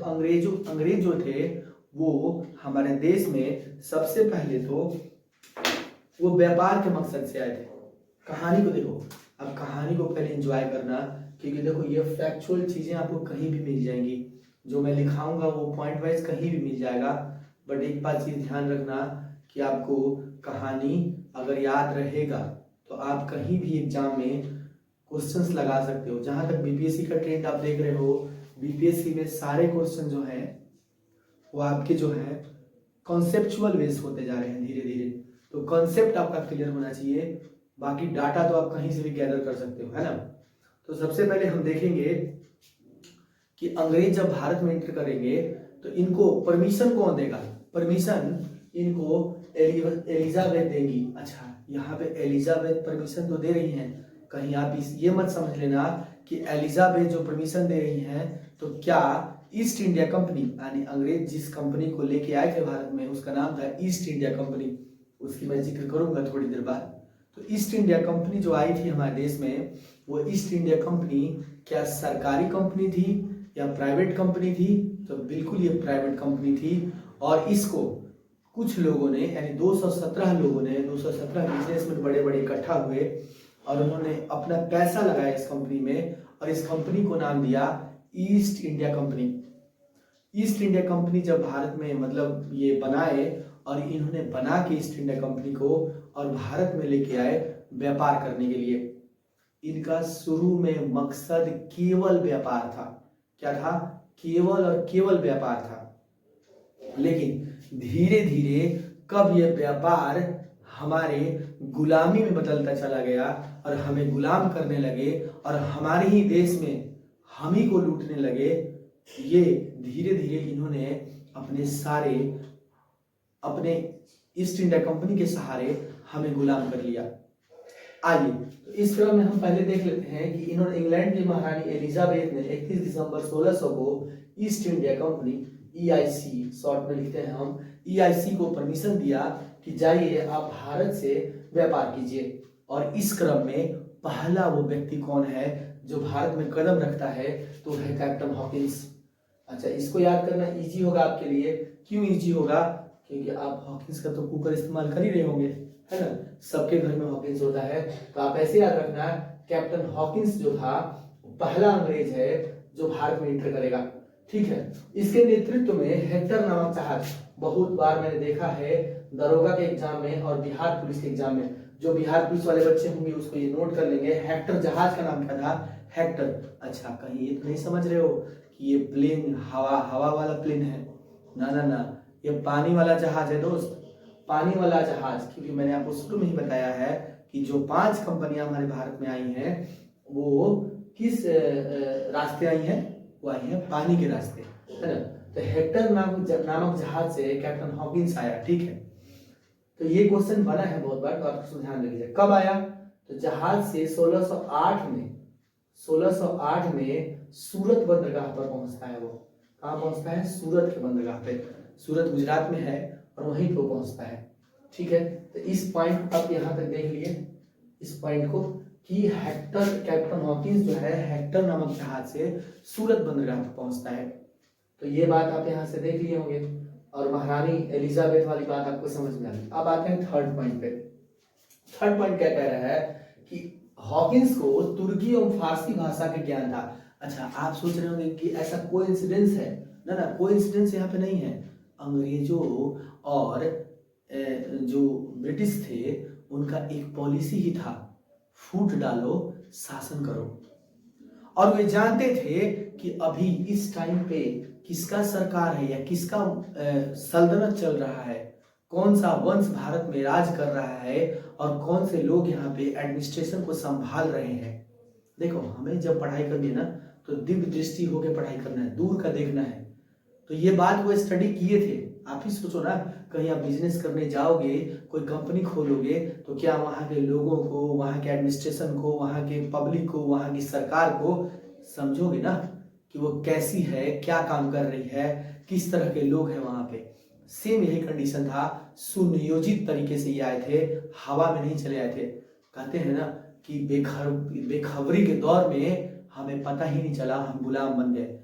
अंग्रेज जो थे वो हमारे देश में सबसे पहले तो वो व्यापार के मकसद से आए थे। कहानी को देखो, अब कहानी को पहले एंजॉय करना, क्योंकि देखो ये फैक्चुअल चीजें आपको कहीं भी मिल जाएंगी, जो मैं लिखाऊंगा वो पॉइंट वाइज कहीं भी मिल जाएगा। बट एक बात चीज ध्यान रखना कि आपको कहानी अगर याद रहेगा तो आप कहीं भी एग्जाम में क्वेश्चंस लगा सकते हो। जहां तक बीपीएससी का ट्रेंड आप देख रहे हो, बीपीएससी में सारे क्वेश्चन जो हैं वो आपके जो है कॉन्सेप्चुअल बेस होते जा रहे हैं धीरे धीरे। तो कॉन्सेप्ट आपका क्लियर होना चाहिए, बाकी डाटा तो आप कहीं से भी गैदर कर सकते हो, है ना। तो सबसे पहले हम देखेंगे कि अंग्रेज जब भारत में एंटर करेंगे तो इनको परमिशन कौन देगा। परमिशन इनको एलिजाबेथ देंगी। अच्छा, यहाँ पे एलिजाबेथ परमिशन तो दे रही हैं, कहीं आप ये मत समझ लेना कि एलिजाबेथ जो परमिशन दे रही हैं तो क्या ईस्ट इंडिया कंपनी, यानी अंग्रेज जिस कंपनी को लेके आए थे भारत में उसका नाम था ईस्ट इंडिया कंपनी, उसकी मैं जिक्र करूंगा थोड़ी देर बाद। तो ईस्ट इंडिया कंपनी जो आई थी हमारे देश में, वो ईस्ट इंडिया कंपनी क्या सरकारी कंपनी थी या प्राइवेट कंपनी थी। तो बिल्कुल ये प्राइवेट कंपनी थी। और इसको कुछ लोगों ने, यानी 217 लोगों ने, 217 बिजनेसमैन बड़े बड़े इकट्ठा हुए और उन्होंने अपना पैसा लगाया इस कंपनी में, और इस कंपनी को नाम दिया east India company. East India company जब भारत में मतलब ये बनाए, और इन्होंने बना के ईस्ट इंडिया कंपनी को और भारत में लेके आए व्यापार करने के लिए। इनका शुरू में मकसद केवल व्यापार था। क्या था? केवल और केवल व्यापार था। लेकिन धीरे धीरे कब यह व्यापार हमारे गुलामी में बदलता चला गया और हमें गुलाम करने लगे और हमारे ही देश में हम ही को लूटने लगे, ये धीरे धीरे इन्होंने अपने ईस्ट इंडिया कंपनी के सहारे हमें गुलाम कर लिया। आइए तो इस क्रम में हम पहले देख लेते हैं कि इन्होंने इंग्लैंड की महारानी एलिजाबेथ ने 31 दिसंबर 1600 को east India company EIC, short में लिखते हैं हम, EIC को परमिशन दिया कि जाइए आप भारत से व्यापार कीजिए। और इस क्रम में पहला वो व्यक्ति कौन है जो भारत में कदम रखता है, तो है कैप्टन हॉकिंस। अच्छा, इसको याद करना इजी होगा आपके लिए। क्यों इजी होगा? क्योंकि आप हॉकिंस का तो कुकर इस्तेमाल कर ही रहे होंगे, है ना, सबके घर में हॉकिंस होता है। तो आप ऐसे याद रखना, कैप्टन हॉकिंस जो था पहला अंग्रेज है जो भारत में एंटर करेगा। ठीक है, इसके नेतृत्व में हेक्टर नामक जहाज, बहुत बार मैंने देखा है दरोगा के एग्जाम में और बिहार पुलिस के एग्जाम में, जो बिहार पुलिस वाले बच्चे होंगे उसको ये नोट कर लेंगे, हेक्टर जहाज का नाम क्या था? हेक्टर। अच्छा, कहीं ये तो नहीं समझ रहे हो कि ये प्लेन हवा वाला प्लेन है? ना ना ना, ये पानी वाला जहाज है दोस्त, पानी वाला जहाज। क्योंकि मैंने आपको शुरू में ही बताया है कि जो 5 कंपनियां हमारे भारत में आई हैं वो किस रास्ते आई हैं? वो आई हैं पानी के रास्ते, है ना। तो हेक्टर नामक जहाज से कैप्टन हॉकिंस आया। ठीक है, तो ये क्वेश्चन बना है बहुत बार, तो आप इसको ध्यान रखिए। कब आया? तो जहाज से 1608 में सूरत बंदरगाह पर पहुंचता है। वो कहाँ पहुंचता है? सूरत के बंदरगाह पे। सूरत गुजरात में है और वहीं पे पहुंचता है। ठीक है, तो इस पॉइंट आप यहां तक देख लिए, इस पॉइंट को, कि कैप्टन हॉकिंस जो है हेक्टर नामक जहाज से सूरत बंदरगाह पर पहुंचता है। तो ये बात आप यहां से देख लिए होंगे और महारानी एलिजाबेथ वाली बात आपको समझ में आ गई। अब आते हैं थर्ड पॉइंट पे। थर्ड पॉइंट क्या कह रहा है कि हॉकिंस को तुर्की और फारसी भाषा का ज्ञान था। अच्छा, आप सोच रहे होंगे कि ऐसा कोइंसिडेंस है? ना ना, कोइंसिडेंस यहाँ पे नहीं है। अंग्रेजों और जो ब्रिटिश थे उनका एक पॉलिसी ही था, फूट डालो शासन करो। और वे जानते थे कि अभी इस टाइम पे किसका सरकार है या किसका सल्तनत चल रहा है, कौन सा वंश भारत में राज कर रहा है और कौन से लोग यहाँ पे एडमिनिस्ट्रेशन को संभाल रहे हैं। देखो, हमें जब पढ़ाई करनी है ना तो दिव्य दृष्टि होकर पढ़ाई करना है, दूर का देखना है। तो ये बात वो स्टडी किए थे। आप ही सोचो ना, कहीं आप बिजनेस करने जाओगे, कोई कंपनी खोलोगे, तो क्या वहाँ के लोगों को, वहाँ के एडमिनिस्ट्रेशन को, वहाँ के पब्लिक को, वहाँ की सरकार को समझोगे ना कि वो कैसी है, क्या काम कर रही है, किस तरह के लोग हैं वहाँ पे। सेम यही कंडीशन था। सुनियोजित तरीके से ये आए थे, हवा में नहीं चले आए थे। कहते हैं ना कि बेखबरी के दौर में हमें पता ही नहीं चला, हम गुलाम बन गए।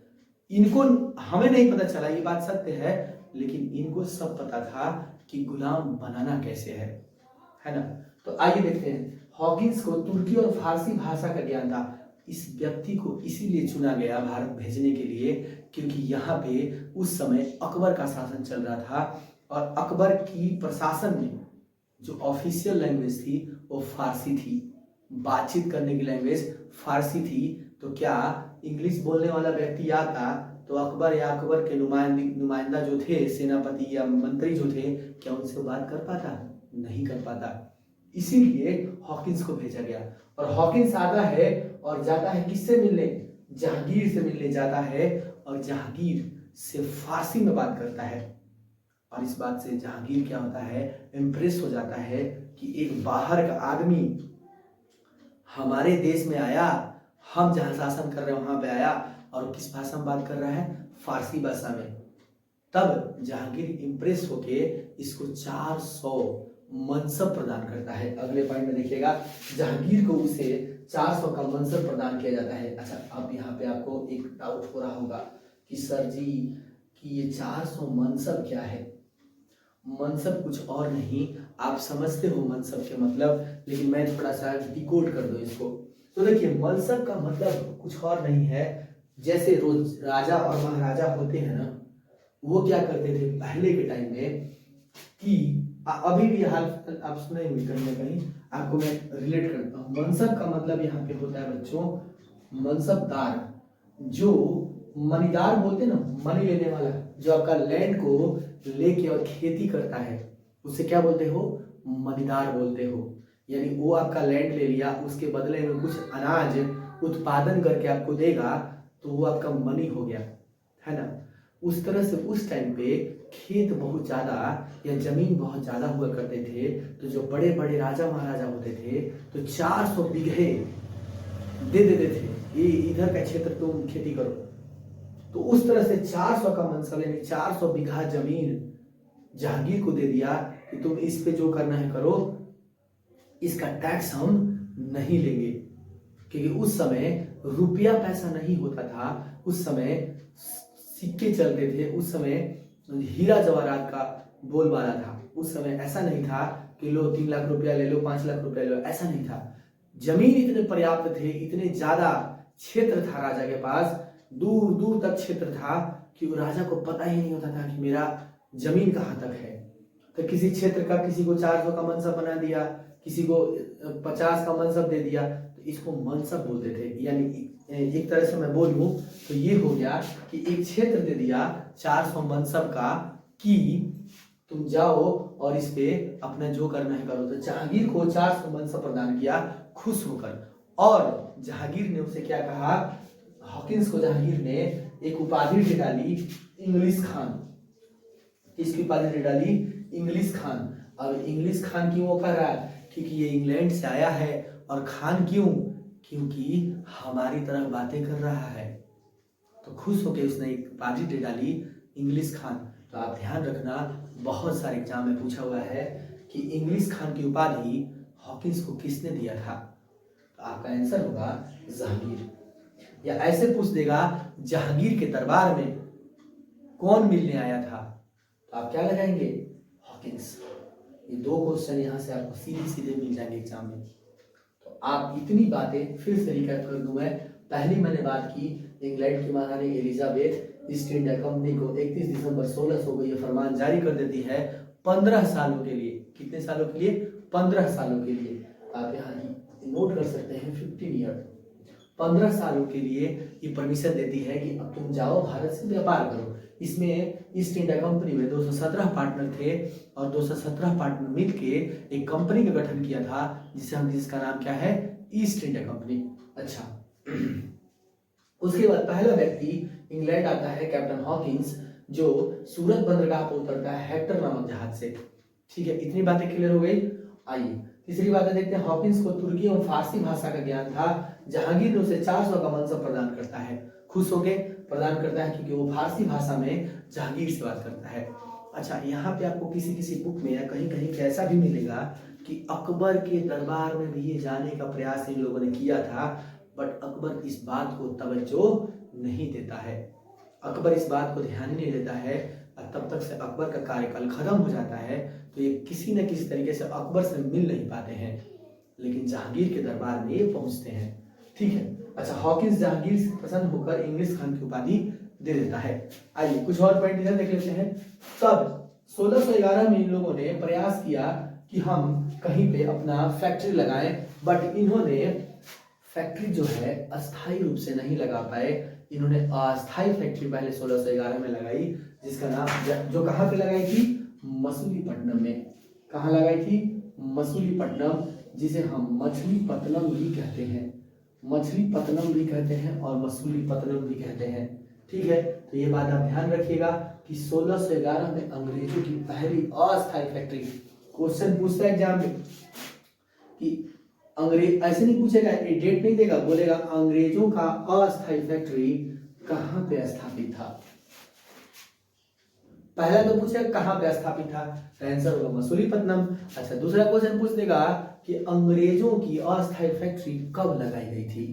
इनको हमें नहीं पता चला, ये बात सत्य है, लेकिन इनको सब पता था कि गुलाम बनाना कैसे है ना। तो आइए देखते हैं, हॉकिंस को तुर्की और फारसी भाषा का ज्ञान था। इस व्यक्ति को इसीलिए चुना गया भारत भेजने के लिए क्योंकि यहाँ पे उस समय अकबर का शासन चल रहा था और अकबर की प्रशासन में जो ऑफिशियल लैंग्वेज थी वो फारसी थी, बातचीत करने की लैंग्वेज फारसी थी। तो क्या इंग्लिश बोलने वाला व्यक्ति आता तो अकबर या अकबर के नुमाइंदा जो थे, सेनापति या मंत्री जो थे, क्या उनसे बात कर पाता? नहीं कर पाता। इसीलिए हॉकिंस को भेजा गया और हॉकिंस आता है और जाता है किससे मिलने? जहांगीर से मिलने जाता है और जहांगीर से फारसी में बात करता है। और इस बात से जहांगीर क्या होता है, इम्प्रेस हो जाता है कि एक बाहर का आदमी हमारे देश में आया, हम जहां शासन कर रहे हैं वहां पे आया और किस भाषा में बात कर रहा है? फारसी भाषा में। तब जहांगीर इम्प्रेस होके इसको 400 मनसब प्रदान करता है। अगले पॉइंट में देखिएगा, जहांगीर को उसे 400 का मनसब प्रदान किया जाता है। अच्छा, अब यहाँ पे आपको एक डाउट हो रहा होगा कि सर जी कि ये 400 मनसब क्या है? मनसब कुछ और नहीं, आप समझते हो मनसब के मतलब, लेकिन मैं थोड़ा सा डिकोड कर दूं इसको। तो देखिए, मनसब का मतलब कुछ और नहीं है, जैसे रोज राजा और महाराजा होते हैं ना, वो क्या करते थे पहले के टाइम में कि अभी भी हाल आप सुने हुए कहीं ना कहीं, आपको मैं रिलेट करता हूँ। मनसब का मतलब यहाँ पे होता है बच्चों, मनसबदार, जो मनीदार बोलते ना, मनी लेने वाला, जो आपका लैंड को लेके और खेती करता है, उससे क्या बोलते हो? मनीदार बोलते हो। यानी वो आपका लैंड ले लिया, उसके बदले में कुछ अनाज उत्पादन करके आपको देगा, तो वो आपका मनी हो गया, है ना। उस तरह से उस टाइम पे खेत बहुत ज्यादा या जमीन बहुत ज्यादा हुआ करते थे, तो जो बड़े बड़े राजा महाराजा होते थे तो 400 बीघे दे देते थे, ये इधर का क्षेत्र तुम खेती करो। तो उस तरह से 400 का मनसब यानी 400 बीघा जमीन जहांगीर को दे दिया कि तुम इस पे जो करना है करो, इसका टैक्स हम नहीं लेंगे। क्योंकि उस समय रुपया पैसा नहीं होता था, उस समय सिक्के चलते थे, उस समय हीरा जवाहरात का बोलबाला था। उस समय ऐसा नहीं था कि लो 3 लाख रुपया ले लो, 5 लाख रुपया ले लो, ऐसा नहीं था। जमीन इतने पर्याप्त थे, इतने ज्यादा क्षेत्र था राजा के पास, दूर दूर तक क्षेत्र था कि वो राजा को पता ही नहीं होता था कि मेरा जमीन कहाँ तक है। तो किसी क्षेत्र का किसी को 400 का मनसब बना दिया, किसी को 50 का मनसब दे दिया, तो इसको मनसब बोलते थे। यानी एक तरह से मैं बोलूं तो ये हो गया कि एक क्षेत्र दे दिया 400 मनसब का कि तुम जाओ और इस पे अपना जो करना है करो। तो जहांगीर को 400 मनसब प्रदान किया खुश होकर, और जहांगीर ने उसे क्या कहा, हॉकिंस को जहांगीर ने एक उपाधि दे डाली, इंग्लिश खान। इसकी उपाधि दे डाली इंग्लिश खान। अब इंग्लिश खान क्यों वो कर रहा है? क्योंकि ये इंग्लैंड से आया है। और खान क्यों? क्योंकि हमारी तरह बातें कर रहा है। तो खुश होकर उसने एक उपाधि दे डाली इंग्लिश खान। तो आप ध्यान रखना, बहुत सारे एग्जाम में पूछा हुआ है कि इंग्लिश खान की उपाधि हॉकिंस को किसने दिया था? तो आपका आंसर होगा जहांगीर। या ऐसे पूछ देगा, जहांगीर के दरबार में कौन मिलने आया था? तो आप क्या लगाएंगे? हॉकिंस। ये 2 क्वेश्चन यहाँ से आपको सीधे सीधे मिल जाएंगे एग्जाम में। तो आप इतनी बातें फिर से रिकैप कर दूं मैं। पहली मैंने बात की, इंग्लैंड की महारानी एलिजाबेथ ईस्ट इंडिया कंपनी को 31 दिसंबर 1600 को यह फरमान जारी कर देती है 15 सालों के लिए। कितने सालों के लिए? 15 सालों के लिए। आप यहाँ नोट कर सकते हैं 15 ईयर, 15 सालों के लिए ये परमिशन देती है कि अब तुम जाओ भारत से व्यापार करो। इसमें ईस्ट इंडिया कंपनी में 217 पार्टनर थे और 217 पार्टनर मिलके एक कंपनी का गठन किया था जिसका नाम क्या है? East India company. अच्छा, उसके बाद पहला व्यक्ति इंग्लैंड आता है कैप्टन हॉकिंस, जो सूरत बंदरगाह पर उतरता है हेक्टर नामक जहाज से। ठीक है, इतनी बातें क्लियर हो गई। आइए तीसरी बात देखते हैं, हॉकिंस को तुर्की और फारसी भाषा का ज्ञान था। जहांगीर ने उसे 400 का मनसब प्रदान करता है, खुश होके प्रदान करता है क्योंकि वो फारसी भाषा में जहांगीर से बात करता है। अच्छा, यहाँ पे आपको किसी किसी बुक में या कहीं कहीं ऐसा भी मिलेगा कि अकबर के दरबार में भी ये जाने का प्रयास इन लोगों ने किया था, बट अकबर इस बात को तवज्जो नहीं देता है। अकबर इस बात को ध्यान ही नहीं देता है और तब तक से अकबर का कार्यकाल खत्म हो जाता है, तो ये किसी न किसी तरीके से अकबर से मिल नहीं पाते हैं, लेकिन जहांगीर के दरबार में ये पहुंचते हैं। ठीक है, अच्छा, हॉकिंस जहांगीर से प्रसन्न होकर इंग्लिश खान की उपाधि दे देता है। आइए कुछ और पॉइंट इधर देख लेते हैं। तब 1611 में इन लोगों ने प्रयास किया कि हम कहीं पे अपना फैक्ट्री लगाएं, बट इन्होंने फैक्ट्री जो है अस्थायी रूप से नहीं लगा पाए। इन्होंने अस्थायी फैक्ट्री पहले 1611 में लगाई, जिसका नाम जो कहाँ पे लगाई थी, मसूलीपट्टनम में। कहाँ लगाई थी, मसूलीपट्टनम, जिसे हम मछलीपट्टनम भी कहते हैं, मछलीपट्टनम भी कहते हैं और मसूलीपट्टनम भी कहते हैं। ठीक है, तो ये बात आप ध्यान रखिएगा कि 1611 में अंग्रेजों की पहली अस्थायी फैक्ट्री। क्वेश्चन पूछता है एग्जाम में कि अंग्रेज, ऐसे नहीं पूछेगा, ये डेट नहीं देगा, बोलेगा अंग्रेजों का अस्थायी फैक्ट्री कहां पे स्थापित था। पहला तो पूछेगा कहां पे स्थापित था, तो आंसर होगा मसूलीपट्टनम। अच्छा, दूसरा क्वेश्चन पूछ देगा कि अंग्रेजों की अस्थायी फैक्ट्री कब लगाई गई थी,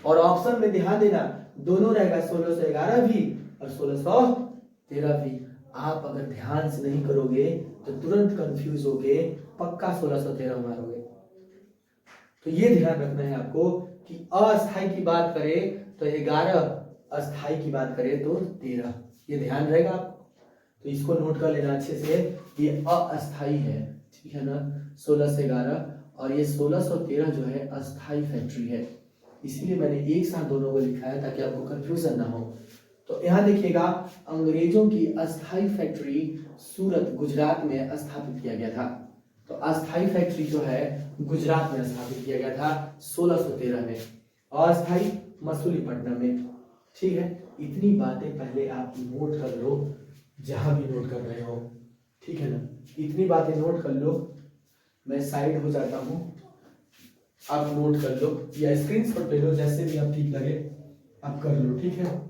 और ऑप्शन में ध्यान देना दोनों रहेगा, 1611 भी और 1613 भी। आप अगर ध्यान से नहीं करोगे तो तुरंत कंफ्यूज होगे, पक्का 1613 मारोगे। तो ये ध्यान रखना है आपको कि अस्थाई की बात करें तो 11, अस्थाई की बात करें तो 13, ये ध्यान रहेगा आपको। तो इसको नोट कर लेना अच्छे से, ये अस्थाई है, ठीक है ना, 16 से 11, और ये 1613 जो है अस्थाई फैक्ट्री है। इसीलिए मैंने एक साथ दोनों को लिखा है ताकि आपको कंफ्यूजन ना हो। तो यहाँ देखिएगा, अंग्रेजों की अस्थाई फैक्ट्री सूरत गुजरात में स्थापित किया गया था। तो अस्थाई फैक्ट्री जो है गुजरात में स्थापित किया गया था 1613 में, अस्थाई मसूलीपट्टनम में। ठीक है, इतनी बातें पहले आप नोट कर लो, जहां भी नोट कर रहे हो, ठीक है ना, इतनी बातें नोट कर लो। मैं साइड हो जाता हूं, आप नोट कर लो या स्क्रीनशॉट ले लो, जैसे भी आप ठीक लगे आप कर लो, ठीक है।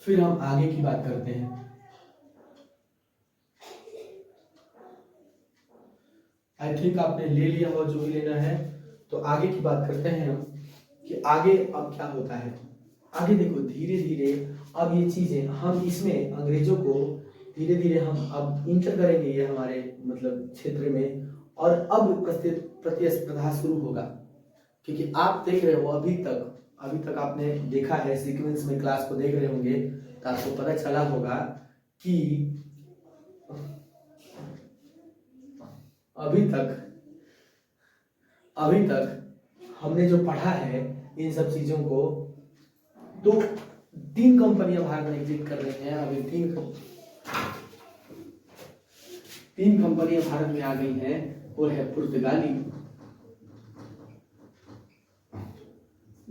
फिर हम आगे की बात करते हैं। आई थिंक आपने ले लिया हो जो भी लेना है, तो आगे की बात करते हैं हम कि आगे अब क्या होता है। आगे देखो, धीरे धीरे अब ये चीजें हम इसमें अंग्रेजों को धीरे धीरे हम अब इंटर करेंगे ये हमारे मतलब क्षेत्र में, और अब प्रतिस्पर्धा शुरू होगा। क्योंकि आप देख रहे हो अभी तक आपने देखा है, सीक्वेंस में क्लास को देख रहे होंगे तो आपको पता चला होगा कि अभी तक हमने जो पढ़ा है इन सब चीजों को, तो 3 कंपनियां भारत में एग्जिस्ट कर रही हैं। अभी 3 कंपनियां भारत में आ गई हैं, वो है पुर्तगाली,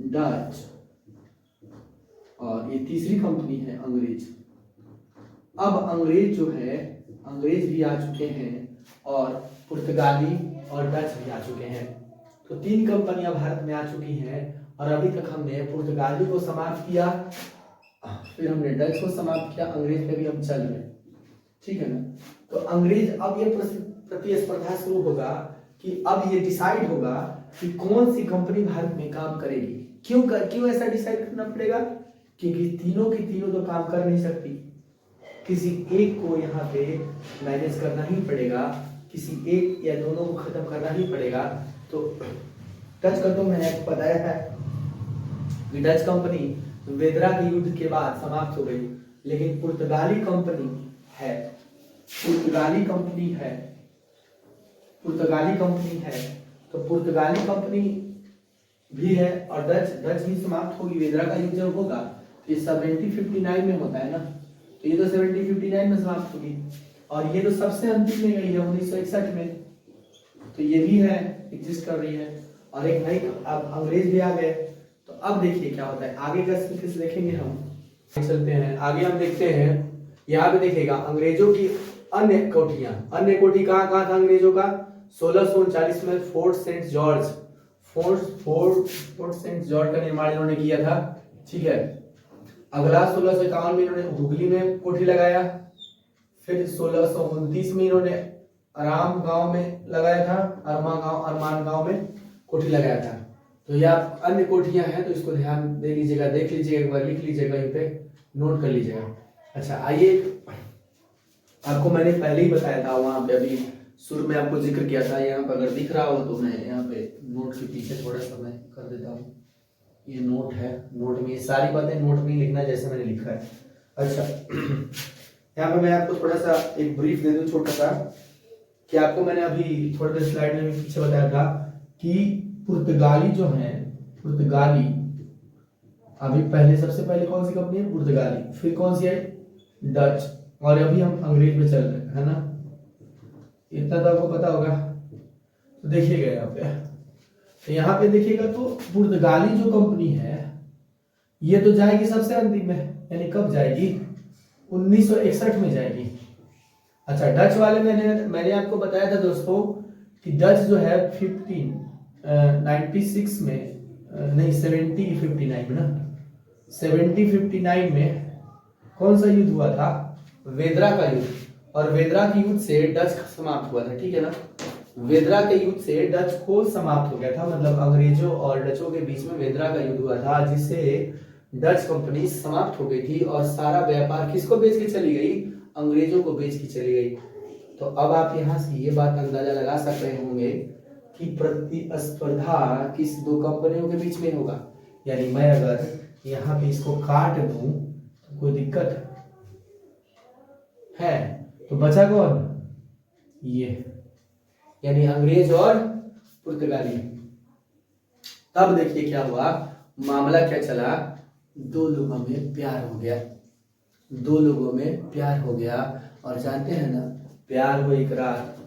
डच, और ये तीसरी कंपनी है अंग्रेज। अब अंग्रेज जो है, अंग्रेज भी आ चुके हैं और पुर्तगाली और डच भी आ चुके हैं। तो 3 कंपनियां भारत में आ चुकी हैं, और अभी तक हमने पुर्तगाली को समाप्त किया, फिर हमने डच को समाप्त किया, अंग्रेज पे भी हम चल रहे हैं, ठीक है ना। तो अंग्रेज, अब ये प्रतिस्पर्धा शुरू होगा कि अब ये डिसाइड होगा कि कौन सी कंपनी भारत में काम करेगी। क्यों ऐसा डिसाइड करना पड़ेगा, क्योंकि तीनों की तीनों तो काम कर नहीं सकती, किसी एक को यहाँ पे मैनेज करना ही पड़ेगा, किसी एक या दोनों को खत्म करना ही पड़ेगा। तो डच का तो मैंने आपको बताया है कि डच कंपनी वेदरा के युद्ध के बाद समाप्त हो गई, लेकिन पुर्तगाली कंपनी है, तो पुर्तगाली कंपनी भी है, और डच भी समाप्त होगी। वेदरा का युद्ध जब होगा तो ये 1759 में होता है ना, तो ये तो 1759 में समाप्त होगी, और ये तो सबसे अंतिम में गई है 1961 में, तो ये भी है, एग्जिस्ट कर रही है। और एक नई, अब अंग्रेज भी आ गए। तो अब देखिए क्या होता है, आगे का स्थिति देखेंगे हम, चलते हैं आगे, हम देखते हैं यहाँ पे देखिएगा अंग्रेजों की अन्य कोठियां। अन्य कोठी कहाँ था अंग्रेजों का, 1639 में फोर्ट सेंट जॉर्ज का निर्माण इन्होंने किया था, ठीक है। अगला 1651 में इन्होंने हुगली में कोठी लगाया, फिर 1629 में इन्होंने अरमान गांव में कोठी लगाया था। तो ये आप अन्य कोठियां हैं तो इसको ध्यान दे लीजिएगा, देख लीजिएगा, एक बार लिख लीजिएगा, यहीं पे नोट कर लीजिएगा। अच्छा आइए, आपको मैंने पहले ही बताया था, वहां पे अभी शुरू में आपको जिक्र किया था, यहाँ पर अगर दिख रहा हो तो मैं यहाँ पे नोट के पीछे थोड़ा सा मैं कर देता हूँ, ये नोट है, नोट में ये सारी बातें नोट में लिखना जैसे मैंने लिखा है। अच्छा यहाँ पे मैं आपको थोड़ा सा एक ब्रीफ दे दूं छोटा सा, कि आपको मैंने अभी थोड़ी देर स्लाइड में पीछे बताया था कि पुर्तगाली जो है, पुर्तगाली अभी पहले सबसे पहले कौन सी कंपनी है, पुर्तगाली, फिर कौन सी है, डच, और अभी हम अंग्रेज में चल रहे हैं, है ना, इतना तो आपको पता होगा। तो देखिएगा यहाँ पे, तो यहाँ पे देखिएगा तो पुर्तगाली जो कंपनी है ये तो जाएगी सबसे अंतिम में, यानी कब जाएगी, 1961 में जाएगी। अच्छा डच वाले मैंने आपको बताया था दोस्तों कि डच जो है 96 में नहीं 7059 में ना, 7059 में कौन सा युद्ध हुआ था, वेदरा का युद्ध, और वेदरा के युद्ध से डच समाप्त हुआ था, ठीक है ना, वेदरा के युद्ध से डच को समाप्त हो गया था, मतलब अंग्रेजों और डचों के बीच में वेदरा का युद्ध हुआ था, जिससे डच कंपनी समाप्त हो गई थी और सारा व्यापार किसको बेच के चली गई, अंग्रेजों को बेच के चली गई। तो अब आप यहाँ से ये बात अंदाजा लगा सकते होंगे कि प्रतिस्पर्धा किस दो कंपनियों के बीच में होगा, यानी मैं अगर यहाँ पे इसको काट दूं तो कोई दिक्कत है, तो बचा कौन, ये, यानी अंग्रेज और पुर्तगाली। तब देखिए क्या हुआ, मामला क्या चला, दो लोगों में प्यार हो गया, दो लोगों में प्यार हो गया, और जानते हैं ना प्यार हो इकरार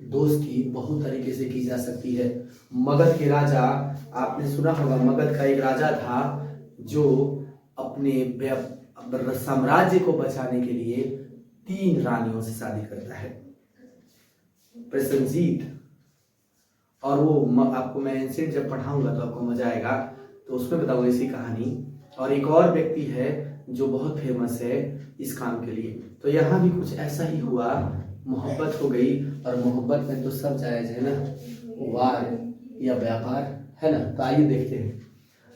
दोस्ती बहुत तरीके से की जा सकती है। मगध के राजा, आपने सुना होगा, मगध का एक राजा था जो अपने साम्राज्य को बचाने के लिए 3 रानियों से शादी करता है, प्रसेनजीत, और वो आपको मैं एंशिएंट जब पढ़ाऊंगा तो आपको मजा आएगा, तो उसमें बताऊंगा इसी कहानी। और एक और व्यक्ति है जो बहुत फेमस है इस काम के लिए। तो यहाँ भी कुछ ऐसा ही हुआ, मोहब्बत हो गई, और मोहब्बत में तो सब जायज है ना, वार या व्यापार, है ना। तो आइए देखते हैं,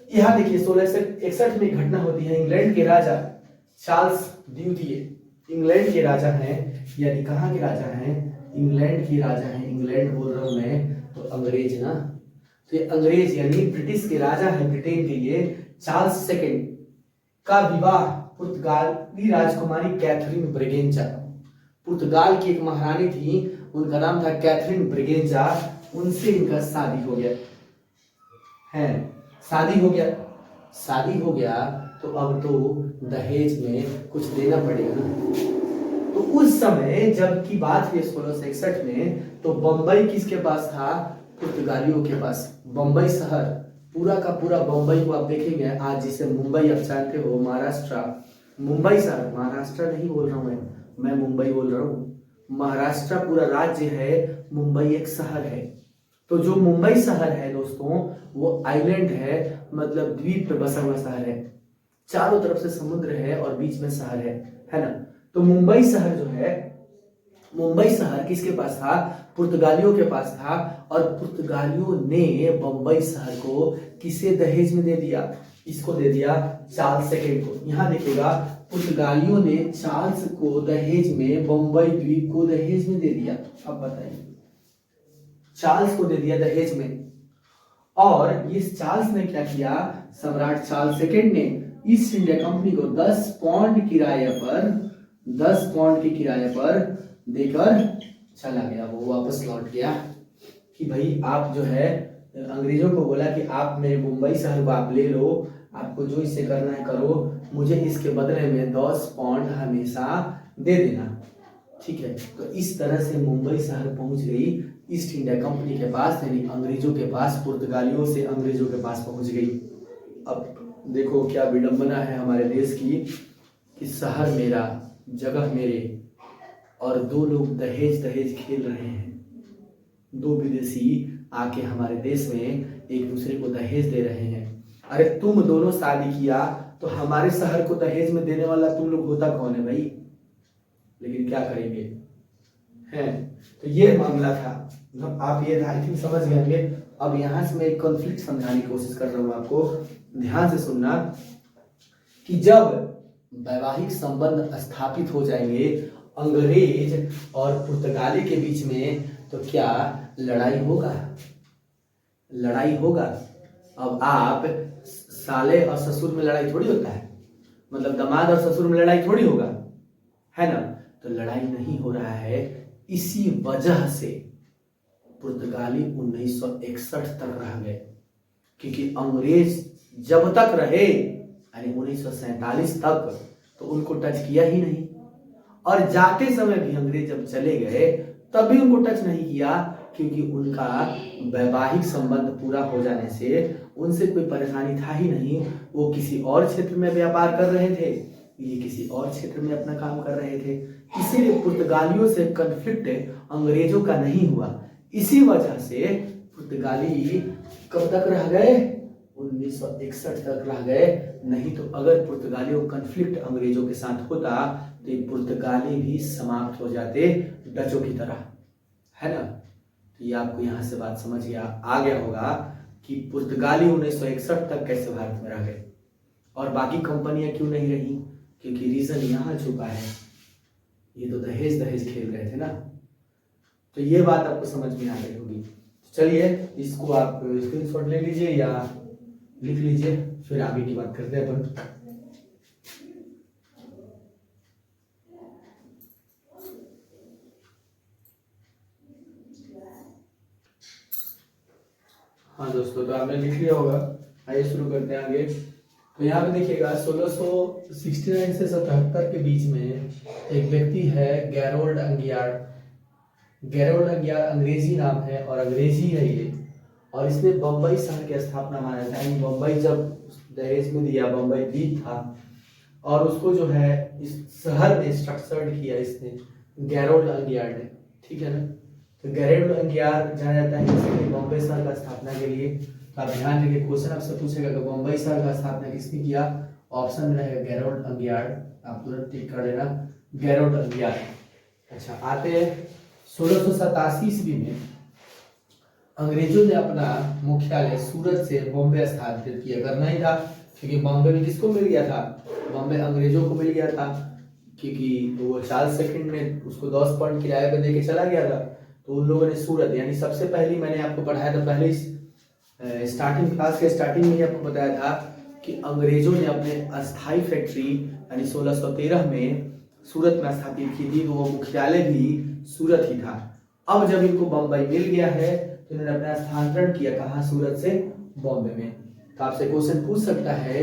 यहाँ देखिए 1661 में घटना होती है, इंग्लैंड के राजा चार्ल्स द्वितीय, इंग्लैंड के राजा हैं, यानी कहाँ के राजा हैं, इंग्लैंड के राजा हैं, इंग्लैंड बोल रहा हूँ मैं तो अंग्रेज ना, तो ये अंग्रेज यानी ब्रिटिश के राजा है, ब्रिटेन के ये चार्ल्स सेकंड का विवाह पुर्तगाली राजकुमारी कैथरीन ब्रिगेंजा, पुर्तगाल की एक महारानी थी, उनका नाम था कैथरीन ब्रिगेंजा, उनसे इनका शादी हो गया है, शादी हो गया, शादी हो गया, तो अब तो दहेज में कुछ देना पड़ेगा ना। तो उस समय जब की बात हुई 1661 में, तो बंबई किसके पास था, पुर्तगालियों के पास। बंबई शहर पूरा का पूरा बंबई को आप देखेंगे आज, जिसे मुंबई आप जानते हो, महाराष्ट्र, मुंबई शहर, महाराष्ट्र नहीं बोल रहा हूं मैं मुंबई बोल रहा हूँ, महाराष्ट्र पूरा राज्य है, मुंबई एक शहर है। तो जो मुंबई शहर है दोस्तों, वो आइलैंड है, मतलब द्वीप पे बसा हुआ शहर है, चारों तरफ से समुद्र है और बीच में शहर है ना। तो मुंबई शहर जो है, मुंबई शहर किसके पास था, पुर्तगालियों के पास था, और पुर्तगालियों ने बंबई शहर को किसे दहेज में दे दिया, इसको दे दिया चार्ल्स सेकंड को। यहां देखिएगा, पुर्तगालियों ने चार्ल्स को दहेज में, बंबई द्वीप को दहेज में दे दिया। अब बताइए, चार्ल्स को दे दिया दहेज में, और इस चार्ल्स ने क्या किया, सम्राट चार्ल्स सेकंड ने ईस्ट इंडिया कंपनी को 10 पाउंड किराए पर, 10 पाउंड की किराए पर देकर चला गया। वो वापस लौट गया कि भाई आप जो है, अंग्रेजों को बोला कि आप मेरे मुंबई शहर को आप ले लो, आपको जो इससे करना है करो, मुझे इसके बदले में 10 पाउंड हमेशा दे देना, ठीक है। तो इस तरह से मुंबई शहर पहुंच गई ईस्ट इंडिया कंपनी के पास, यानी अंग्रेजों के पास, पुर्तगालियों से अंग्रेजों के पास पहुंच गई। अब देखो क्या विडंबना है हमारे देश की, कि शहर मेरा, जगह मेरे, और दो लोग दहेज दहेज खेल रहे हैं, दो विदेशी आके हमारे देश में एक दूसरे को दहेज दे रहे हैं। अरे तुम दोनों शादी किया तो हमारे शहर को दहेज में देने वाला तुम लोग होता कौन है भाई, लेकिन क्या करेंगे, हैं। तो ये मामला था, मतलब आप ये आई थिंक समझ गए होंगे। अब यहाँ से मैं एक कॉन्फ्लिक्ट समझाने की कोशिश कर रहा हूँ आपको, ध्यान से सुनना, कि जब वैवाहिक संबंध स्थापित हो जाएंगे अंग्रेज और पुर्तगाली के बीच में, तो क्या लड़ाई होगा? लड़ाई होगा। अब आप साले और ससुर में लड़ाई थोड़ी होता है, मतलब दामाद और ससुर में लड़ाई थोड़ी होगा, है ना? तो लड़ाई नहीं हो रहा है। इसी वजह से पुर्तगाली 1961 तक रह गए, क्योंकि अंग्रेज जब तक रहे यानी 1947 तक तो उनको टच किया ही नहीं, और जाते समय भी अंग्रेज जब चले गए तब भी उनको टच नहीं किया, क्योंकि उनका वैवाहिक संबंध पूरा हो जाने से उनसे कोई परेशानी था ही नहीं। वो किसी और क्षेत्र में व्यापार कर रहे थे, ये किसी और क्षेत्र में अपना काम कर रहे थे, इसीलिए पुर्तगालियों से कॉन्फ्लिक्ट अंग्रेजों का नहीं हुआ। इसी वजह से पुर्तगाली कब तक रह गए? 1961 तक रह गए। नहीं तो अगर पुर्तगालियों का कॉन्फ्लिक्ट अंग्रेजों के साथ होता तो ये पुर्तगाली भी समाप्त हो जाते डचों की तरह, है ना? तो ये आपको यहाँ से बात समझ आ गया होगा कि पुर्तगाली 1961 तक कैसे भारत में रह गए और बाकी कंपनियां क्यों नहीं रही, क्योंकि रीजन यहाँ छुपा है, ये तो दहेज दहेज खेल रहे थे ना। तो ये बात आपको समझ में आ गई होगी। चलिए इसको आप स्क्रीनशॉट ले लीजिए या लिख लीजिए, फिर आगे की बात करते हैं अपन। हाँ दोस्तों, तो आपने लिख लिया होगा। आइए शुरू करते हैं आगे। तो यहाँ पे देखिएगा 1669 से 77 के बीच में एक व्यक्ति है गैरोल्ड अंगियार। गैरोल्ड अंगियार अंग्रेजी नाम है और अंग्रेजी है ये, और इसने बम्बई शहर की स्थापना माना था। यानी बम्बई जब दहेज में दिया, बम्बई द्वीप था, और उसको जो है इस शहर में स्ट्रक्चर्ड किया इसने गैरोल्ड अंगियार ने, ठीक है ना। तो गैरोल्ड अंगियार जाना जाता है इसलिए बम्बई शहर का स्थापना के लिए। तो आप ध्यान रखिए, क्वेश्चन आपसे पूछेगा कि बम्बई शहर का स्थापना किसने किया? ऑप्शन में रहेगा गैरोल्ड अंगियार, आप तुरंत टिक कर देना गैरोल्ड अंगियार। अच्छा, आते हैं 1687 ईस्वी में अंग्रेजों ने अपना मुख्यालय सूरत से बॉम्बे स्थानांतरित किया। करना ही था, क्योंकि बॉम्बे में किसको मिल गया था? बॉम्बे अंग्रेजों को मिल गया था, क्योंकि वो चार्ल्स सेकंड ने उसको 10 पाउंड किराए पे देके चला गया था। तो उन लोगों ने सूरत, यानी सबसे पहली, मैंने आपको पढ़ाया था पहले स्टार्टिंग क्लास के स्टार्टिंग में ही आपको बताया था कि अंग्रेजों ने अपने अस्थाई फैक्ट्री यानी 1613 में सूरत में स्थापित की थी, तो वो मुख्यालय भी सूरत ही था। अब जब इनको बम्बई मिल गया है तो इन्होंने अपना स्थानांतरण किया, कहाँ? सूरत से बॉम्बे में। तो आपसे क्वेश्चन पूछ सकता है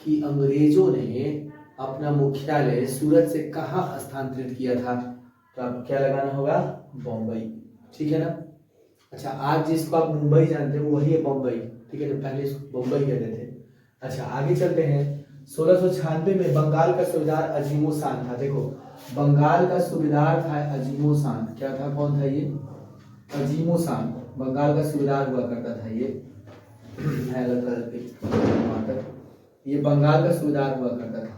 कि अंग्रेजों ने अपना मुख्यालय सूरत से कहाँ स्थानांतरित किया था? तो आपको क्या लगाना होगा? बॉम्बई, ठीक है ना। अच्छा, आज जिसको आप मुंबई जानते हो वही है बम्बई, ठीक है ना, पहले इसको बम्बई कहते थे। अच्छा, आगे चलते हैं। 1696 में बंगाल का सूबेदार अजीमो शान था। देखो, बंगाल का सूबेदार था अजीमो शान। क्या था? कौन था ये? अजीमो शान बंगाल का सूबेदार हुआ करता था ये। ये बंगाल का सूबेदार हुआ करता था।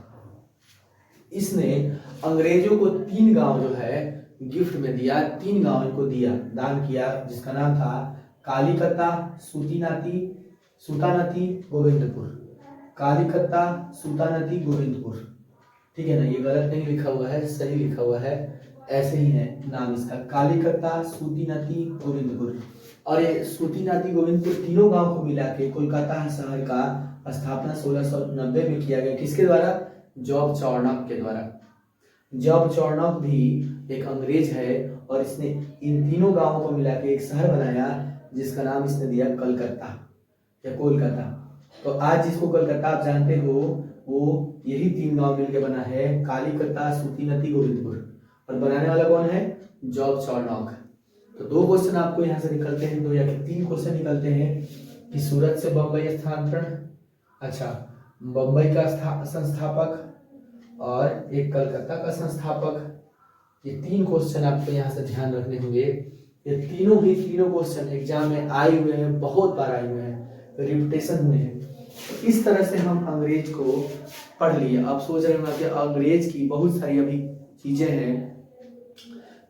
इसने अंग्रेजों को 3 गांव जो है गिफ्ट में दिया, 3 गांव इनको दिया, दान किया, जिसका नाम था कालीकता, सूतानती, गोविंदपुर। कालीकता, सूतानती, गोविंदपुर, ठीक है ना। ये गलत नहीं लिखा हुआ है, सही लिखा हुआ है, ऐसे ही है नाम इसका, कालीकता, सूतीनती, गोविंदपुर। और ये सूतीनती, गोविंदपुर तीनों गांव को मिला के कोलकाता शहर का स्थापना 1690 में किया गया। किसके द्वारा? जॉब चार्नक के द्वारा। जॉब चार्नक भी एक अंग्रेज है, और इसने इन तीनों गांवों को मिला के एक शहर बनाया, जिसका नाम इसने दिया कलकत्ता या कोलकाता। तो आज जिसको कलकत्ता आप जानते हो, वो यही 3 गांव मिलकर बना है, कालीकता, सूतीनती, गोविंदपुर। और बनाने वाला कौन है? जॉब चार्नक। तो 2 क्वेश्चन आपको यहाँ से निकलते हैं, 2 या 3 क्वेश्चन निकलते हैं कि सूरत से बम्बई स्थानांतरण, अच्छा, बम्बई का संस्थापक और एक कलकत्ता का संस्थापक। ये 3 क्वेश्चन आपको यहाँ से ध्यान रखने होंगे। ये तीनों क्वेश्चन एग्जाम में आए हुए हैं, बहुत बार आए हुए हैं, रिपीटेशन हुए हैं। तो इस तरह से हम अंग्रेज को पढ़ लिए। आप सोच रहे होंगे कि अंग्रेज की बहुत सारी अभी चीजें हैं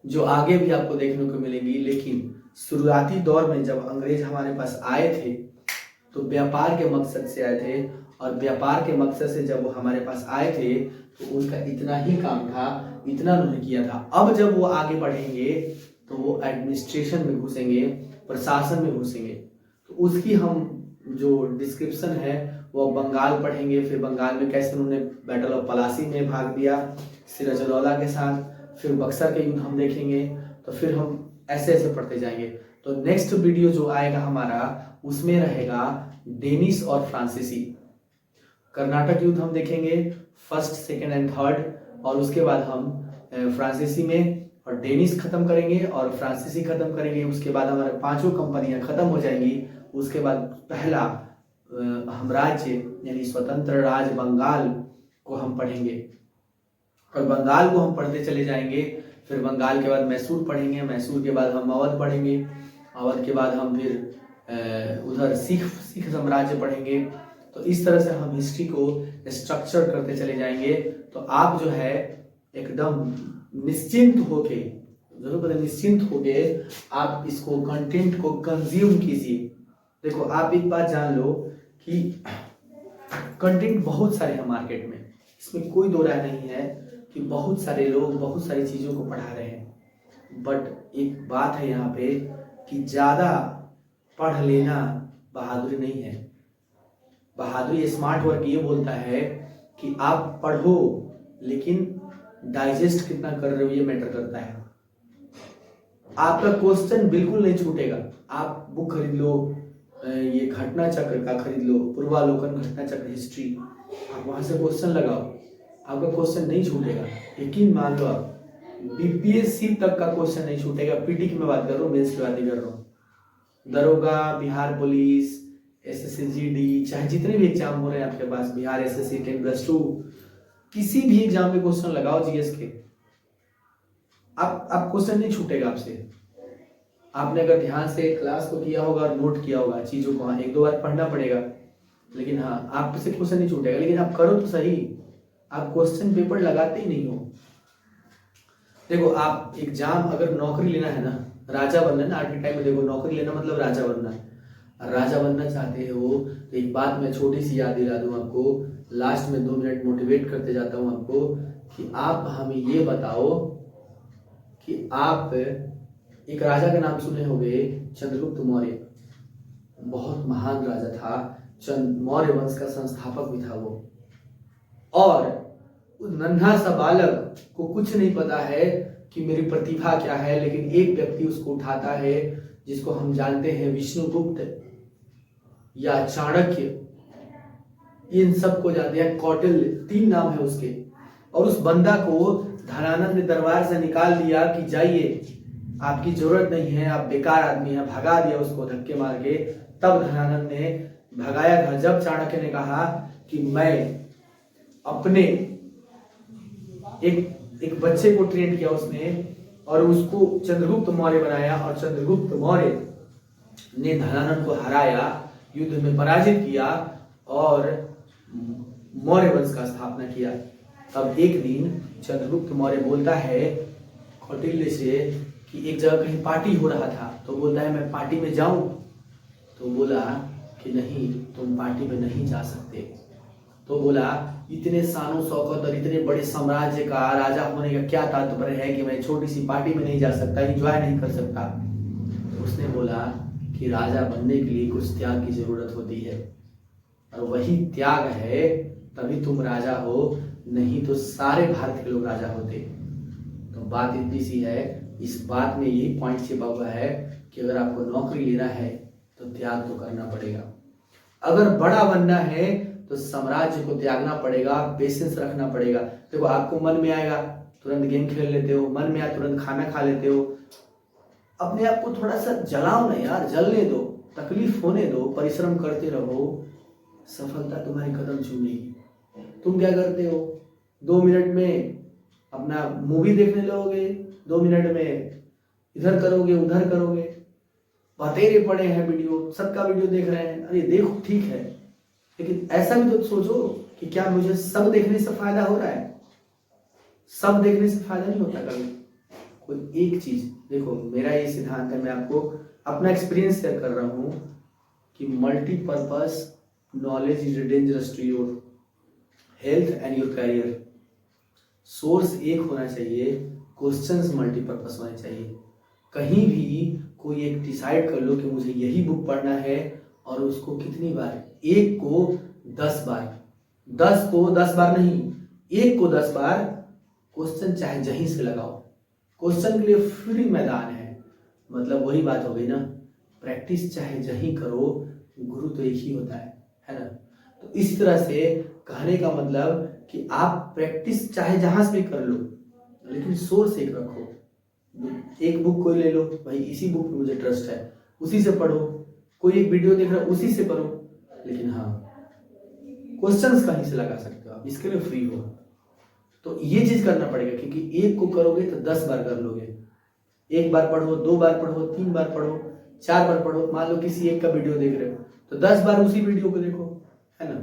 जो आगे भी आपको देखने को मिलेंगी, लेकिन शुरुआती दौर में जब अंग्रेज हमारे पास आए थे तो व्यापार के मकसद से आए थे, और व्यापार के मकसद से जब वो हमारे पास आए थे तो उनका इतना ही काम था, इतना उन्होंने किया था। अब जब वो आगे बढ़ेंगे तो वो एडमिनिस्ट्रेशन में घुसेंगे, प्रशासन में घुसेंगे, तो उसकी हम जो डिस्क्रिप्शन है वो बंगाल पढ़ेंगे। फिर बंगाल में कैसे उन्होंने बैटल ऑफ पलासी में भाग लिया सिराजुद्दौला के साथ, फिर बक्सर के युद्ध हम देखेंगे, तो फिर हम ऐसे ऐसे पढ़ते जाएंगे। तो नेक्स्ट वीडियो जो आएगा हमारा उसमें रहेगा डेनिस और फ्रांसीसी। कर्नाटक युद्ध हम देखेंगे, फर्स्ट, सेकेंड एंड थर्ड, और उसके बाद हम फ्रांसीसी में और डेनिस खत्म करेंगे और फ्रांसीसी खत्म करेंगे। उसके बाद हमारे पांचों कंपनियां खत्म हो जाएंगी। उसके बाद पहला हम राज्य यानी स्वतंत्र राज्य बंगाल को हम पढ़ेंगे, और बंगाल को हम पढ़ते चले जाएंगे। फिर बंगाल के बाद मैसूर पढ़ेंगे, मैसूर के बाद हम अवध पढ़ेंगे, अवध के बाद हम फिर उधर सिख साम्राज्य पढ़ेंगे। तो इस तरह से हम हिस्ट्री को स्ट्रक्चर करते चले जाएंगे। तो आप जो है एकदम निश्चिंत होके, जरूर पता निश्चिंत होके आप इसको कंटेंट को कंज्यूम कीजिए। देखो आप एक बात जान लो कि कंटेंट बहुत सारे हैं मार्केट में, इसमें कोई दो राय नहीं है कि बहुत सारे लोग बहुत सारी चीज़ों को पढ़ा रहे हैं। बट एक बात है यहाँ पे कि ज़्यादा पढ़ लेना बहादुरी नहीं है। बहादुरी, स्मार्ट वर्क ये बोलता है कि आप पढ़ो लेकिन डाइजेस्ट कितना कर रहे हो ये मैटर करता है। आपका क्वेश्चन बिल्कुल नहीं छूटेगा। आप बुक खरीद लो, ये घटना चक्र का खरीद लो, पूर्वालोकन घटना चक्र हिस्ट्री, आप वहां से क्वेश्चन लगाओ, आपका क्वेश्चन नहीं छूटेगा। यकीन मान लो आप बीपीएससी तक का क्वेश्चन नहीं छूटेगा। पीटी की मैं बात कर रहा हूँ, मेंस की बात नहीं कर रहा हूँ। दरोगा, बिहार पुलिस, एसएससी जीडी, चाहे जितने भी एग्जाम हो रहे हैं आपके पास, बिहार एसएससी 10+2, किसी भी एग्जाम में क्वेश्चन लगाओ जीएस के, आप क्वेश्चन नहीं छूटेगा आपसे। आपने अगर ध्यान से क्लास को किया होगा और नोट किया होगा चीजों को, हाँ एक दो बार पढ़ना पड़ेगा, लेकिन हाँ आपसे क्वेश्चन नहीं छूटेगा। लेकिन आप करो तो सही, आप क्वेश्चन पेपर लगाते ही नहीं हो। देखो आप एग्जाम, अगर नौकरी लेना है ना, राजा बनना है ना, आज के टाइम में देखो नौकरी लेना मतलब राजा बनना है। राजा बनना चाहते हो तो एक बात मैं छोटी सी याद दिला दूं आपको, लास्ट में 2 मिनट मोटिवेट करते जाता हूं आपको कि आप हमें ये बताओ कि आप एक राजा का नाम सुने होंगे, चंद्रगुप्त मौर्य। बहुत महान राजा था, मौर्य वंश का संस्थापक भी था वो। और उस नन्हा सा बालक को कुछ नहीं पता है कि मेरी प्रतिभा क्या है, लेकिन एक व्यक्ति उसको उठाता है जिसको हम जानते हैं विष्णुगुप्त या चाणक्य, इन सबको जानते हैं, कौटिल्य, 3 नाम है उसके। और उस बंदा को धनानंद ने दरबार से निकाल दिया कि जाइए आपकी जरूरत नहीं है, आप बेकार आदमी हैं, भगा दिया उसको धक्के मार के। तब धनानंद ने भगाया था जब चाणक्य ने कहा कि मैं अपने एक बच्चे को ट्रेन किया उसने और उसको चंद्रगुप्त मौर्य बनाया, और चंद्रगुप्त मौर्य ने धनानंद को हराया, युद्ध में पराजित किया और मौर्य वंश का स्थापना किया। तब एक दिन चंद्रगुप्त मौर्य बोलता है कौटिल्य से कि एक जगह कहीं पार्टी हो रहा था, तो बोलता है मैं पार्टी में जाऊं? तो बोला कि नहीं, तुम पार्टी में नहीं जा सकते। तो बोला इतने शानो शौकत और इतने बड़े साम्राज्य का राजा होने का क्या तात्पर्य है कि मैं छोटी सी पार्टी में नहीं जा सकता, एंजॉय नहीं कर सकता? तो उसने बोला कि राजा बनने के लिए कुछ त्याग की जरूरत होती है, और वही त्याग है तभी तुम राजा हो, नहीं तो सारे भारत के लोग राजा होते। तो बात इतनी सी है, इस बात में यही पॉइंट छिपा हुआ है कि अगर आपको नौकरी लेना है तो त्याग तो करना पड़ेगा। अगर बड़ा बनना है तो साम्राज्य को त्यागना पड़ेगा, पेशेंस रखना पड़ेगा। देखो आपको मन में आएगा तुरंत गेम खेल लेते हो, मन में आया तुरंत खाना खा लेते हो। अपने आप को थोड़ा सा जलाओ ना यार, जलने दो, तकलीफ होने दो, परिश्रम करते रहो, सफलता तुम्हारी कदम छूनेगी। तुम क्या करते हो, 2 मिनट में अपना मूवी देखने लगोगे, 2 मिनट में इधर करोगे उधर करोगे, बतेरे पड़े हैं वीडियो, सबका वीडियो देख रहे हैं, अरे देखो ठीक है, लेकिन ऐसा भी तो सोचो कि क्या मुझे सब देखने से फायदा हो रहा है? सब देखने से फायदा नहीं होता कभी। कोई एक चीज, देखो मेरा ये सिद्धांत है, मैं आपको अपना एक्सपीरियंस शेयर कर रहा हूँ कि multipurpose knowledge is dangerous to your health and your career. Source एक होना चाहिए, क्वेश्चंस मल्टीपर्पज होने चाहिए। कहीं भी कोई एक डिसाइड कर लो कि मुझे यही बुक पढ़ना है, और उसको कितनी बार, एक को 10 बार, 10 को 10 बार नहीं, एक को 10 बार क्वेश्चन चाहे जहीं से लगाओ। क्वेश्चन के लिए फ्री मैदान है। मतलब वही बात हो गई ना, प्रैक्टिस चाहे जहीं करो, गुरु तो एक ही होता है ना। तो इस तरह से कहने का मतलब कि आप प्रैक्टिस चाहे जहां से भी कर लो, लेकिन सोर्स एक रखो। एक बुक कोई ले लो, भाई इसी बुक पे मुझे ट्रस्ट है, उसी से पढ़ो। कोई एक वीडियो देख रहा है, उसी से पढ़ो। लेकिन हाँ, क्वेश्चंस कहीं से लगा सकते हो आप, इसके लिए फ्री हो। तो ये चीज करना पड़ेगा, क्योंकि एक को करोगे तो 10 बार कर लोगे। एक बार पढ़ो, 2 बार पढ़ो, 3 बार पढ़ो, 4 बार पढ़ो। मान लो किसी एक का वीडियो देख रहे हो तो 10 बार उसी वीडियो को देखो, है ना।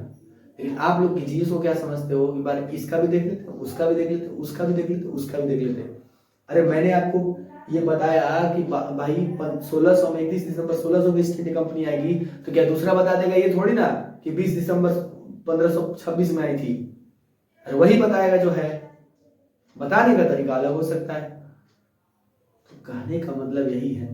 लेकिन आप लोग चीज को क्या समझते हो, एक बार इसका भी देख लेते, उसका भी देख लेते, उसका भी देख लेते, उसका भी देख लेते। अरे मैंने आपको ये बताया कि भाई 1600 में 31 दिसंबर 1600 की स्टील कंपनी आएगी, तो क्या दूसरा बता देगा ये थोड़ी ना कि 20 दिसंबर 1526 में आई थी। अरे वही बताएगा जो है, बताने का तरीका अलग हो सकता है। तो कहने का मतलब यही है